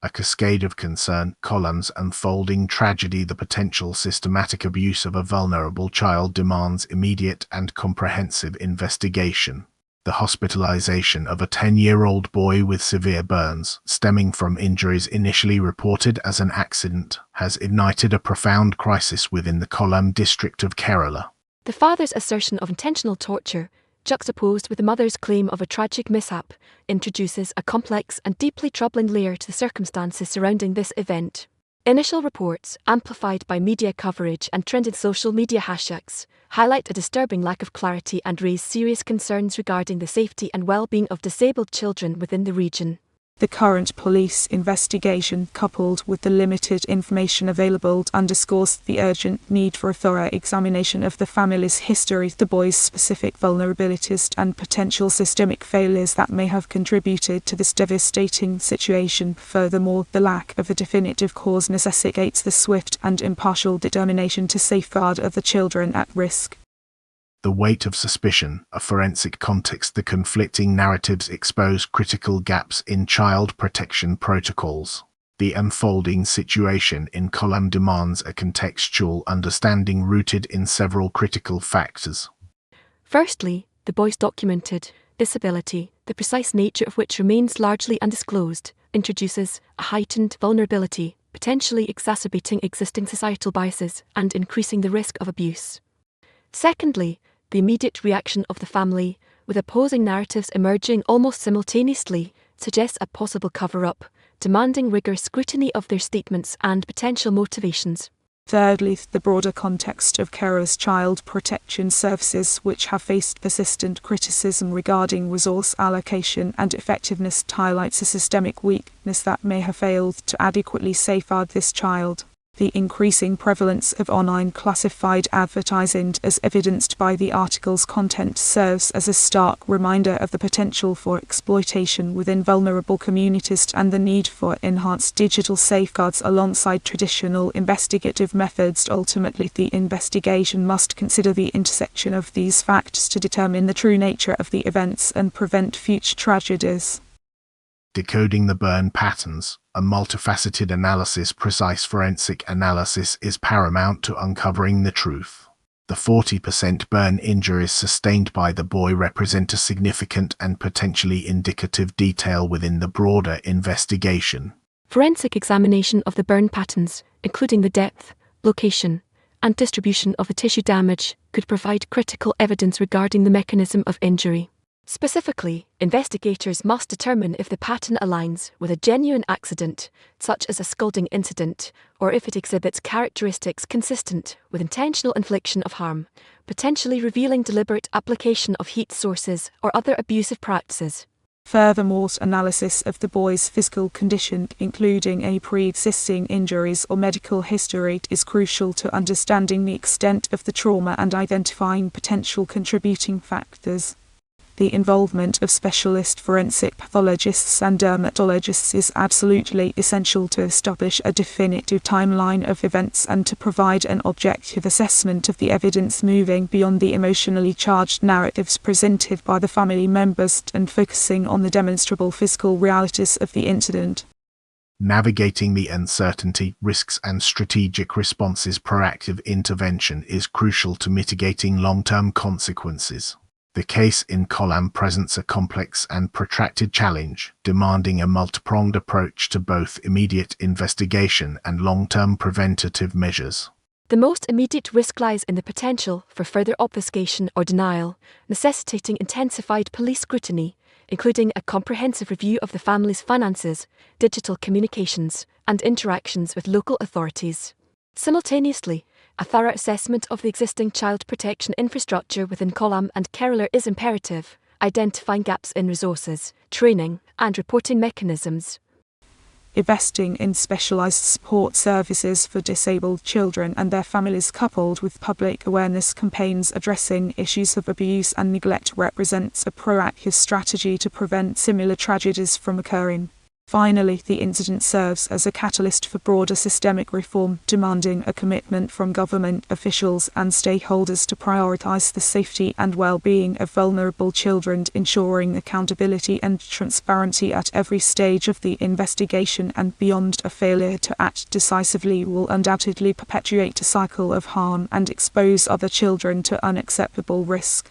A cascade of concern, Kollam's unfolding tragedy, the potential systematic abuse of a vulnerable child demands immediate and comprehensive investigation. The hospitalization of a 10-year-old boy with severe burns, stemming from injuries initially reported as an accident, has ignited a profound crisis within the Kollam district of Kerala. The father's assertion of intentional torture, juxtaposed with the mother's claim of a tragic mishap, introduces a complex and deeply troubling layer to the circumstances surrounding this event. Initial reports, amplified by media coverage and trending social media hashtags, highlight a disturbing lack of clarity and raise serious concerns regarding the safety and well-being of disabled children within the region. The current police investigation, coupled with the limited information available, underscores the urgent need for a thorough examination of the family's history, the boy's specific vulnerabilities, and potential systemic failures that may have contributed to this devastating situation. Furthermore, the lack of a definitive cause necessitates the swift and impartial determination to safeguard the children at risk. The weight of suspicion, a forensic context. The conflicting narratives expose critical gaps in child protection protocols. The unfolding situation in Kollam demands a contextual understanding rooted in several critical factors. Firstly, the boy's documented disability, the precise nature of which remains largely undisclosed, introduces a heightened vulnerability, potentially exacerbating existing societal biases and increasing the risk of abuse. Secondly, the immediate reaction of the family, with opposing narratives emerging almost simultaneously, suggests a possible cover-up, demanding rigorous scrutiny of their statements and potential motivations. Thirdly, the broader context of Kerala's child protection services, which have faced persistent criticism regarding resource allocation and effectiveness, highlights a systemic weakness that may have failed to adequately safeguard this child. The increasing prevalence of online classified advertising, as evidenced by the article's content, serves as a stark reminder of the potential for exploitation within vulnerable communities and the need for enhanced digital safeguards alongside traditional investigative methods. Ultimately, the investigation must consider the intersection of these factors to determine the true nature of the events and prevent future tragedies. Decoding the burn patterns, a multifaceted analysis. Precise forensic analysis is paramount to uncovering the truth. The 40% burn injuries sustained by the boy represent a significant and potentially indicative detail within the broader investigation. Forensic examination of the burn patterns, including the depth, location, and distribution of the tissue damage, could provide critical evidence regarding the mechanism of injury. Specifically, investigators must determine if the pattern aligns with a genuine accident, such as a scalding incident, or if it exhibits characteristics consistent with intentional infliction of harm, potentially revealing deliberate application of heat sources or other abusive practices. Furthermore, analysis of the boy's physical condition, including any pre-existing injuries or medical history, is crucial to understanding the extent of the trauma and identifying potential contributing factors. The involvement of specialist forensic pathologists and dermatologists is absolutely essential to establish a definitive timeline of events and to provide an objective assessment of the evidence, moving beyond the emotionally charged narratives presented by the family members and focusing on the demonstrable physical realities of the incident. Navigating the uncertainty, risks and strategic responses. Proactive intervention is crucial to mitigating long-term consequences. The case in Kollam presents a complex and protracted challenge, demanding a multi-pronged approach to both immediate investigation and long-term preventative measures. The most immediate risk lies in the potential for further obfuscation or denial, necessitating intensified police scrutiny, including a comprehensive review of the family's finances, digital communications, and interactions with local authorities. Simultaneously, a thorough assessment of the existing child protection infrastructure within Kollam and Kerala is imperative, identifying gaps in resources, training, and reporting mechanisms. Investing in specialized support services for disabled children and their families, coupled with public awareness campaigns addressing issues of abuse and neglect, represents a proactive strategy to prevent similar tragedies from occurring. Finally, the incident serves as a catalyst for broader systemic reform, demanding a commitment from government officials and stakeholders to prioritize the safety and well-being of vulnerable children, ensuring accountability and transparency at every stage of the investigation and beyond. A failure to act decisively will undoubtedly perpetuate a cycle of harm and expose other children to unacceptable risk.